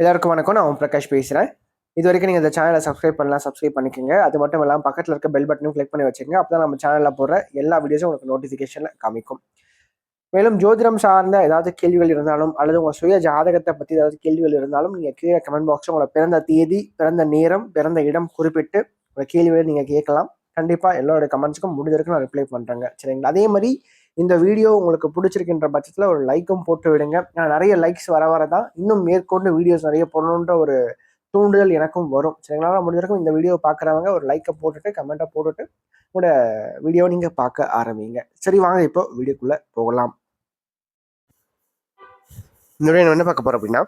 எல்லாருக்கும் வணக்கம். நான் ஓம் பிரகாஷ் பேசுகிறேன். இது வரைக்கும் நீங்கள் இந்த சேனலை சப்ஸ்கிரைப் பண்ணலாம், சப்ஸ்கிரைப் பண்ணிக்கோங்க. அது மட்டும் இல்லாமல் பக்கத்தில் இருக்க பெல் பட்டனும் கிளிக் பண்ணி வச்சுக்கோங்க. அப்போ தான் நம்ம சேனலில் போடுற எல்லா வீடியோஸும் உங்களுக்கு நோட்டிஃபிகேஷனில் காமிக்கும். மேலும் ஜோதிடம் சார்ந்த ஏதாவது கேள்விகள் இருந்தாலும் அல்லது உங்கள் சுய ஜாதகத்தை பற்றி ஏதாவது கேள்விகள் இருந்தாலும் நீங்கள் கீழே கமெண்ட் பாக்ஸில் உங்களோட பிறந்த தேதி, பிறந்த நேரம், பிறந்த இடம் குறிப்பிட்டு உங்கள் கேள்விகளை நீங்கள் கேட்கலாம். கண்டிப்பாக எல்லோருடைய கமெண்ட்ஸுக்கும் முடிஞ்ச வரைக்கும் நான் ரிப்ளை பண்ணுறேங்க. சரிங்களா? அதே மாதிரி இந்த வீடியோ உங்களுக்கு பிடிச்சிருக்கின்ற பட்சத்தில் ஒரு லைக்கும் போட்டு விடுங்க. நிறைய லைக்ஸ் வர தான் இன்னும் மேற்கொண்டு வீடியோஸ் நிறைய போடணுன்ற ஒரு தூண்டுதல் எனக்கும் வரும். சரிங்களா? முடிஞ்சிருக்கும் இந்த வீடியோ பார்க்குறவங்க ஒரு லைக்கை போட்டுட்டு கமெண்ட்டை போட்டுட்டு உங்களோட வீடியோ நீங்கள் பார்க்க ஆரம்பிங்க. சரி, வாங்க இப்போ வீடியோக்குள்ளே போகலாம். இந்த வீடியோ என்ன பார்க்க போகிறோம் அப்படின்னா,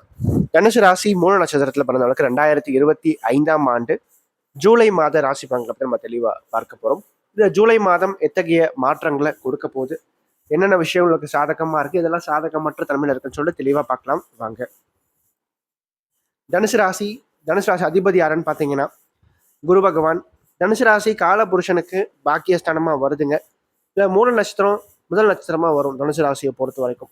தனுசு ராசி மூல நட்சத்திரத்தில் பிறந்தவங்களுக்கு 2025 ஆண்டு ஜூலை மாத ராசி பலன்களை பற்றி நம்ம தெளிவாக பார்க்க போகிறோம். இந்த ஜூலை மாதம் எத்தகைய மாற்றங்களை கொடுக்க போகுது, என்னென்ன விஷயம் உங்களுக்கு சாதகமாக இருக்குது, இதெல்லாம் சாதகமற்ற தன்மையில் இருக்குன்னு சொல்லிட்டு தெளிவாக பார்க்கலாம் வாங்க. தனுசு ராசி அதிபதி யாருன்னு பார்த்தீங்கன்னா குரு பகவான். தனுசு ராசி காலபுருஷனுக்கு பாக்கியஸ்தானமாக வருதுங்க. இல்லை மூல நட்சத்திரம் முதல் நட்சத்திரமாக வரும் தனுசு ராசியை பொறுத்த வரைக்கும்.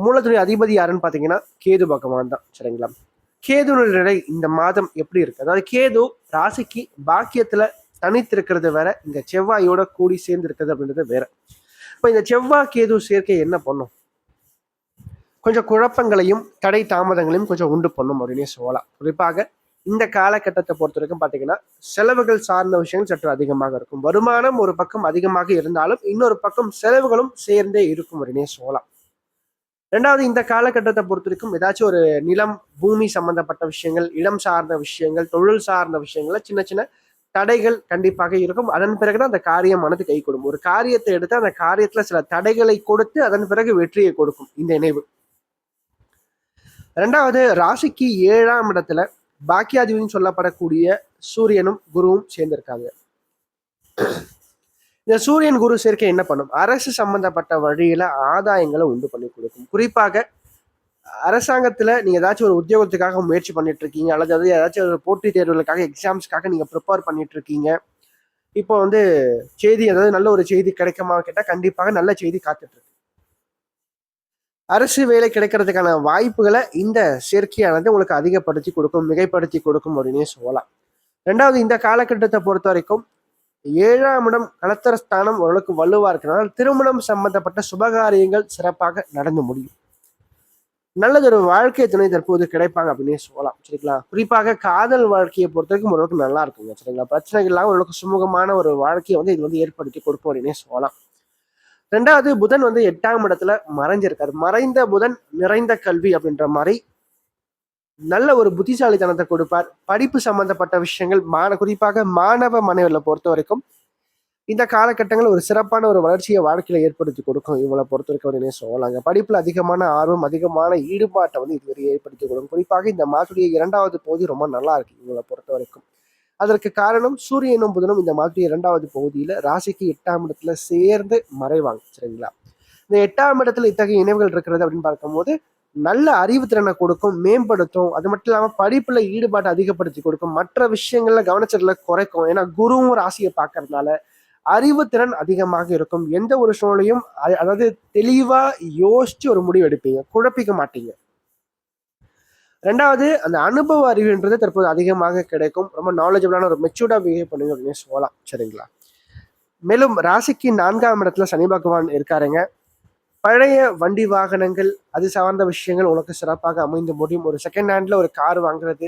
மூலத்துடைய அதிபதி யாருன்னு பார்த்தீங்கன்னா கேது பகவான் தான். சரிங்களா? கேதுனுடைய நிலை இந்த மாதம் எப்படி இருக்கு? அதாவது கேது ராசிக்கு பாக்கியத்தில் தனித்திருக்கிறது வேற, இந்த செவ்வாயோட கூடி சேர்ந்து இருக்கிறது அப்படின்றது வேற. இப்போ இந்த செவ்வாய் கேது சேர்க்கை என்ன பண்ணும்? கொஞ்சம் குழப்பங்களையும் தடை தாமதங்களையும் கொஞ்சம் உண்டு பண்ணும் அப்படின்னே சொல்லலாம். குறிப்பாக இந்த காலகட்டத்தை பொறுத்த வரைக்கும் பார்த்தீங்கன்னா செலவுகள் சார்ந்த விஷயங்கள் சற்று அதிகமாக இருக்கும். வருமானம் ஒரு பக்கம் அதிகமாக இருந்தாலும் இன்னொரு பக்கம் செலவுகளும் சேர்ந்தே இருக்கும் அப்படின்னே சொல்லலாம். ரெண்டாவது, இந்த காலகட்டத்தை பொறுத்த வரைக்கும் ஏதாச்சும் ஒரு நிலம், பூமி சம்பந்தப்பட்ட விஷயங்கள், இடம் சார்ந்த விஷயங்கள், தொழில் சார்ந்த விஷயங்கள்ல சின்ன சின்ன தடைகள் கண்டிப்பாக இருக்கும். அதன் பிறகுதான் அந்த காரியமானது கை கொடுக்கும். ஒரு காரியத்தை எடுத்து அந்த காரியத்துல சில தடைகளை கொடுத்து அதன் பிறகு வெற்றியை கொடுக்கும் இந்த இணைவு. ரெண்டாவது, ராசிக்கு 7ஆம் இடத்துல பாக்கியாதிபதினு சொல்லப்படக்கூடிய சூரியனும் குருவும் சேர்ந்திருக்காங்க. இந்த சூரியன் குரு சேர்க்கை என்ன பண்ணும்? அரசு சம்பந்தப்பட்ட வழியில ஆதாயங்களை உண்டு பண்ணி கொடுக்கும். குறிப்பாக அரசாங்கத்துல நீங்க ஏதாச்சும் ஒரு உத்தியோகத்துக்காக முயற்சி பண்ணிட்டு இருக்கீங்க, அல்லது ஏதாச்சும் ஒரு போட்டித் தேர்வுகளுக்காக எக்ஸாம்ஸ்க்காக நீங்க ப்ரிப்பேர் பண்ணிட்டு இருக்கீங்க. இப்போ செய்தி, அதாவது நல்ல ஒரு செய்தி கிடைக்குமா கேட்டால் கண்டிப்பாக நல்ல செய்தி காத்துட்டு இருக்கு. அரசு வேலை கிடைக்கிறதுக்கான வாய்ப்புகளை இந்த சேர்க்கையானது உங்களுக்கு அதிகப்படுத்தி கொடுக்கும், மிகைப்படுத்தி கொடுக்கும் அப்படின்னே சொல்லலாம். ரெண்டாவது, இந்த காலகட்டத்தை பொறுத்த வரைக்கும் 7ஆம் இடம் கலத்தரஸ்தானம் ஓரளவுக்கு வலுவா இருக்கிறனால திருமணம் சம்பந்தப்பட்ட சுபகாரியங்கள் சிறப்பாக நடந்து முடியும். நல்லதொரு வாழ்க்கை துணை தற்போது கிடைப்பாங்க அப்படின்னே சொல்லலாம். சரிங்களா? குறிப்பாக காதல் வாழ்க்கையை பொறுத்த வரைக்கும் ஓரளவுக்கு நல்லா இருக்குங்க. சரிங்களா? பிரச்சனைகள் இல்லாமல் ஓரளவுக்கு சுமூகமான ஒரு வாழ்க்கையை இது ஏற்படுத்தி கொடுக்கும் அப்படின்னே சொல்லலாம். ரெண்டாவது, புதன் 8ஆம் இடத்துல மறைஞ்சிருக்காரு. மறைந்த புதன் நிறைந்த கல்வி அப்படின்ற மாதிரி நல்ல ஒரு புத்திசாலித்தனத்தை கொடுப்பார். படிப்பு சம்பந்தப்பட்ட விஷயங்கள், குறிப்பாக மாணவ மாணவர்களை பொறுத்த வரைக்கும் இந்த காலகட்டங்கள் ஒரு சிறப்பான ஒரு வளர்ச்சியை வாழ்க்கையில ஏற்படுத்தி கொடுக்கும். இவங்களை பொறுத்த வரைக்கும் அப்படின்னு சொல்லலாங்க. படிப்புல அதிகமான ஆர்வம், அதிகமான ஈடுபாட்டை இதுவரை ஏற்படுத்தி கொடுக்கும். குறிப்பாக இந்த மாதத்துடைய 2வது பகுதி ரொம்ப நல்லா இருக்கு இவங்களை பொறுத்த வரைக்கும். அதற்கு காரணம் சூரியனும் புதனும் இந்த மாதத்துடைய 2வது பகுதியில ராசிக்கு 8ஆம் இடத்துல சேர்ந்து மறைவாங்க. சரிங்களா? இந்த 8ஆம் இடத்துல இத்தகைய இணைவுகள் இருக்கிறது அப்படின்னு பார்க்கும்போது நல்ல அறிவுத்திறனை கொடுக்கும், மேம்படுத்தும். அது மட்டும் இல்லாம படிப்புல ஈடுபாட்டை அதிகப்படுத்தி கொடுக்கும், மற்ற விஷயங்கள்ல கவனச்சிடல குறைக்கும். ஏன்னா குருவும் ராசியை பார்க்கறதுனால அறிவுத்திறன் அதிகமாக இருக்கும். எந்த ஒரு சூழ்நிலையும் அதாவது தெளிவா யோசிச்சு ஒரு முடிவு எடுப்பீங்க, குழப்பிக்க மாட்டீங்க. ரெண்டாவது, அந்த அனுபவ அறிவுன்றது தற்போது அதிகமாக கிடைக்கும். ரொம்ப நாலேஜபிளான ஒரு மெச்சூர்டா பிஹேவ் பண்ணுங்க அப்படின்னு சொல்லலாம். சரிங்களா? மேலும் ராசிக்கு 4ஆம் இடத்துல சனி பகவான் இருக்காருங்க. பழைய வண்டி வாகனங்கள், அது சார்ந்த விஷயங்கள் உனக்கு சிறப்பாக அமைந்து முடியும். ஒரு செகண்ட் ஹேண்ட்ல ஒரு கார் வாங்குறது,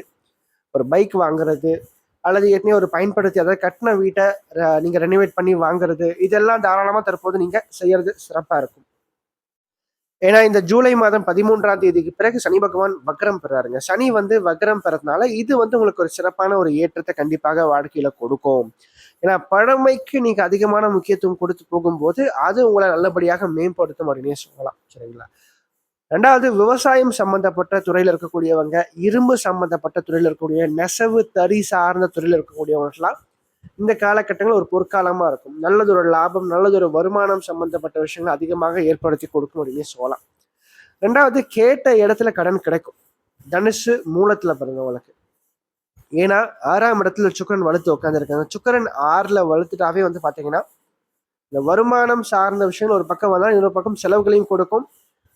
ஒரு பைக் வாங்குறது, அல்லது ஏற்கனவே ஒரு பயன்படுத்தி அதாவது கட்டின வீட்டை நீங்க ரெனோவேட் பண்ணி வாங்குறது, இதெல்லாம் தாராளமா தற்போது நீங்க செய்யறது சிறப்பா இருக்கும். ஏன்னா இந்த ஜூலை மாதம் 13ஆம் தேதிக்கு பிறகு சனி பகவான் வக்ரம் பெறாருங்க. சனி வக்ரம் பெறதுனால இது உங்களுக்கு ஒரு சிறப்பான ஒரு ஏற்றத்தை கண்டிப்பாக வாழ்க்கையில கொடுக்கும். ஏன்னா பழமைக்கு நீங்க அதிகமான முக்கியத்துவம் கொடுத்து போகும்போது அது உங்களை நல்லபடியாக மேம்படுத்தும் அப்படின்னே சொல்லலாம். சரிங்களா? ரெண்டாவது, விவசாயம் சம்பந்தப்பட்ட துறையில இருக்கக்கூடியவங்க, இரும்பு சம்பந்தப்பட்ட துறையில இருக்கக்கூடிய, நெசவு தறி சார்ந்த துறையில இருக்கக்கூடியவங்கலாம் இந்த காலகட்டங்கள் ஒரு பொற்காலமா இருக்கும். நல்லதொரு லாபம், நல்லதொரு வருமானம் சம்பந்தப்பட்ட விஷயங்கள் அதிகமாக ஏற்படுத்தி கொடுக்கும் அப்படின்னு சொல்லலாம். ரெண்டாவது, கேட்ட இடத்துல கடன் கிடைக்கும் தனுசு மூலத்துல பிறந்தவங்களுக்கு. ஏன்னா 6ஆம் இடத்துல சுக்கிரன் வலுத்து உட்காந்துருக்காங்க. சுக்கிரன் 6ல வலுத்துட்டாவே பாத்தீங்கன்னா இந்த வருமானம் சார்ந்த விஷயங்கள் ஒரு பக்கம் வந்தாலும் இன்னொரு பக்கம் செலவுகளையும் கொடுக்கும்.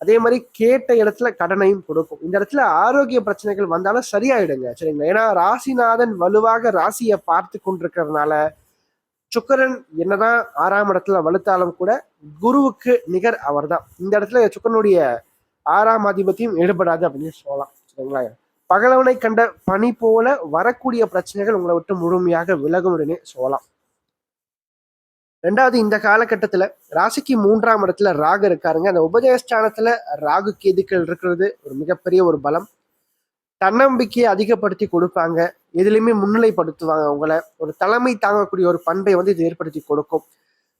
அதே மாதிரி கேட்ட இடத்துல கடனையும் கொடுக்கும். இந்த இடத்துல ஆரோக்கிய பிரச்சனைகள் வந்தாலும் சரியாயிடுங்க, சரிங்களா? ஏன்னா ராசிநாதன் வலுவாக ராசியை பார்த்து கொண்டிருக்கிறதுனால சுக்கிரன் என்னதான் 6ஆம் இடத்துல வலுத்தாலும் கூட குருவுக்கு நிகர் அவர் தான். இந்த இடத்துல சுக்கிரனுடைய 6ஆம் அதிபத்தியம் ஈடுபடாது அப்படின்னு சொல்லலாம், சரிங்களா? பகலவனை கண்ட பனி போல வரக்கூடிய பிரச்சனைகள் உங்களை விட்டு முழுமையாக விலகும் அப்படின்னு சொல்லலாம். ரெண்டாவது, இந்த காலகட்டத்துல ராசிக்கு 3ஆம் இடத்துல ராகு இருக்காருங்க. அந்த உபஜயஸ்தானத்துல ராகு கேதுக்கள் இருக்கிறது ஒரு மிகப்பெரிய ஒரு பலம். தன்னம்பிக்கையை அதிகப்படுத்தி கொடுப்பாங்க, எதுலையுமே முன்னிலைப்படுத்துவாங்க. உங்களை ஒரு தலைமை தாங்கக்கூடிய ஒரு பண்பை வந்து இது ஏற்படுத்தி கொடுக்கும்.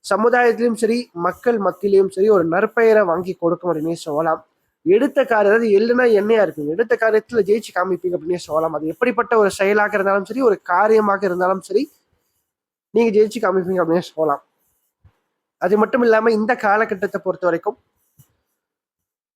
சமுதாயத்திலும் சரி மக்கள் மத்தியிலையும் சரி ஒரு நற்பெயரை வாங்கி கொடுக்கும் அப்படின்னே சொல்லலாம். எடுத்த காரியம், அதாவது எள்ளுனா எண்ணெயா இருக்குங்க, எடுத்த காரியத்துல ஜெயிச்சு காமிப்பீங்க அப்படின்னே சொல்லலாம். அது எப்படிப்பட்ட ஒரு செயலாக இருந்தாலும் சரி ஒரு காரியமாக இருந்தாலும் சரி நீங்க ஜெயிச்சு காமிப்பீங்க அப்படின்னே சொல்லலாம். அது மட்டும் இல்லாம இந்த காலகட்டத்தை பொறுத்த வரைக்கும்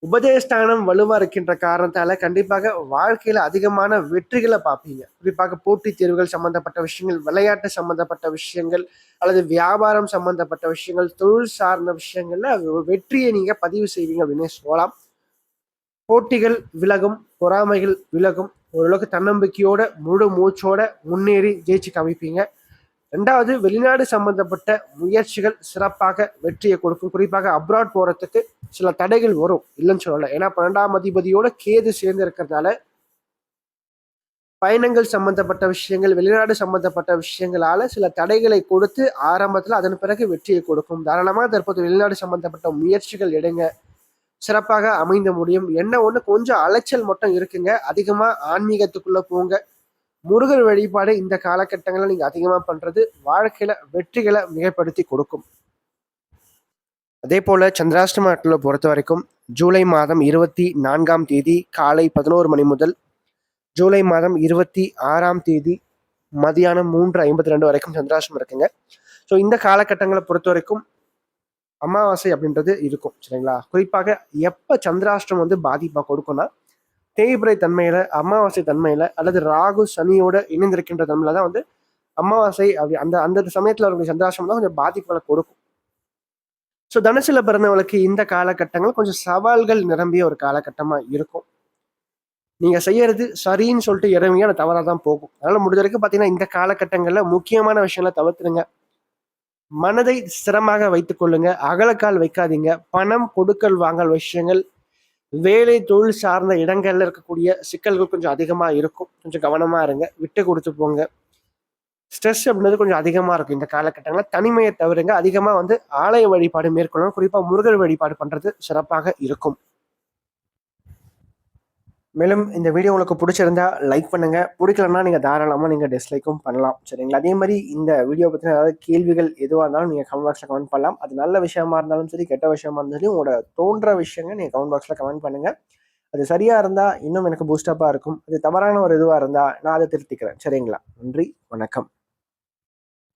உபஜயஸ்தானம் வலுவா இருக்கின்ற காரணத்தால கண்டிப்பாக வாழ்க்கையில அதிகமான வெற்றிகளை பார்ப்பீங்க. குறிப்பாக போட்டித் தேர்வுகள் சம்பந்தப்பட்ட விஷயங்கள், விளையாட்டு சம்பந்தப்பட்ட விஷயங்கள், அல்லது வியாபாரம் சம்பந்தப்பட்ட விஷயங்கள், தொழில் சார்ந்த விஷயங்கள்ல வெற்றியை நீங்க பதிவு செய்வீங்க அப்படின்னு சொல்லலாம். போட்டிகள் விலகும், பொறாமைகள் விலகும், ஓரளவுக்கு தன்னம்பிக்கையோட முழு மூச்சோட முன்னேறி ஜெயிச்சு காமிப்பீங்க. ரெண்டாவது, வெளிநாடு சம்பந்தப்பட்ட முயற்சிகள் சிறப்பாக வெற்றியை கொடுக்கும். குறிப்பாக அப்ராட் போறதுக்கு சில தடைகள் வரும், இல்லைன்னு சொல்லல. ஏன்னா 12ஆம் அதிபதியோட கேது சேர்ந்து இருக்கிறதால பயணங்கள் சம்பந்தப்பட்ட விஷயங்கள், வெளிநாடு சம்பந்தப்பட்ட விஷயங்களால சில தடைகளை கொடுத்து ஆரம்பத்துல அதன் பிறகு வெற்றியை கொடுக்கும். தாராளமாக தற்போது வெளிநாடு சம்பந்தப்பட்ட முயற்சிகள் எடுங்க, சிறப்பாக அமைந்த முடியும். என்ன ஒண்ணு, கொஞ்சம் அலைச்சல் மட்டும் இருக்குங்க. அதிகமா ஆன்மீகத்துக்குள்ள போங்க. முருகர் வழிபாடு இந்த காலகட்டங்களில் நீங்க அதிகமா பண்றது வாழ்க்கையில வெற்றிகளை மிகப்படுத்தி கொடுக்கும். அதே போல சந்திராஷ்டம நாட்களை பொறுத்த வரைக்கும் ஜூலை மாதம் 24ஆம் தேதி காலை 11 மணி முதல் ஜூலை மாதம் 26ஆம் தேதி மதியானம் 3:52 வரைக்கும் சந்திராஷ்டமம் இருக்குங்க. ஸோ இந்த காலகட்டங்களை பொறுத்த வரைக்கும் அமாவாசை அப்படின்றது இருக்கும், சரிங்களா? குறிப்பாக எப்ப சந்திராஷ்டிரம் வந்து பாதிப்பா கொடுக்கும்னா தேய்பிரை தன்மையில, அமாவாசை தன்மையில, அல்லது ராகு சனியோட இணைந்திருக்கின்ற தன்மையில தான் வந்து அமாவாசை அப்படி அந்த அந்த சமயத்துல அவருடைய சந்திராஷ்டிரம் தான் கொஞ்சம் பாதிப்புகளை கொடுக்கும். ஸோ தனுசுல பிறந்தவங்களுக்கு இந்த காலகட்டங்கள் கொஞ்சம் சவால்கள் நிரம்பிய ஒரு காலகட்டமா இருக்கும். நீங்க செய்யறது சரின்னு சொல்லிட்டு இறங்கியா தவறா தான் போகும். அதனால முடிஞ்ச வரைக்கும் பாத்தீங்கன்னா இந்த காலகட்டங்கள்ல முக்கியமான விஷயங்களை தவிர்த்துருங்க. மனதை ஸ்திரமாக வைத்துக் கொள்ளுங்க, அகலக்கால் வைக்காதீங்க. பணம் கொடுக்கல் வாங்கல் விஷயங்கள், வேலை தொழில் சார்ந்த இடங்கள்ல இருக்கக்கூடிய சிக்கல்கள் கொஞ்சம் அதிகமா இருக்கும். கொஞ்சம் கவனமா இருங்க, விட்டு கொடுத்து போங்க. ஸ்ட்ரெஸ் அப்படின்றது கொஞ்சம் அதிகமா இருக்கும் இந்த காலகட்டங்களில். தனிமையை தவிருங்க. அதிகமா வந்து ஆலய வழிபாடு மேற்கொள்ளணும். குறிப்பா முருகர் வழிபாடு பண்றது சிறப்பாக இருக்கும். மேலும் இந்த வீடியோ உங்களுக்கு பிடிச்சிருந்தா லைக் பண்ணுங்க, பிடிக்கலன்னா நீங்க தாராளமா நீங்க டிஸ்லைக்கும் பண்ணலாம், சரிங்களா? அதே மாதிரி இந்த வீடியோ பத்தின ஏதாவது கேள்விகள் எதுவாக இருந்தாலும் நீங்க கமெண்ட் பாக்ஸ்ல கமெண்ட் பண்ணலாம். அது நல்ல விஷயமா இருந்தாலும் சரி, கெட்ட விஷயமா இருந்தாலும் சரி, உங்களோட தோன்ற விஷயங்கள் நீங்க கமெண்ட் பாக்ஸ்ல கமெண்ட் பண்ணுங்க. அது சரியா இருந்தா இன்னும் எனக்கு பூஸ்டப்பா இருக்கும். அது தவறான ஒரு இதுவா இருந்தா நான் அதை திருத்திக்கிறேன், சரிங்களா? நன்றி, வணக்கம்.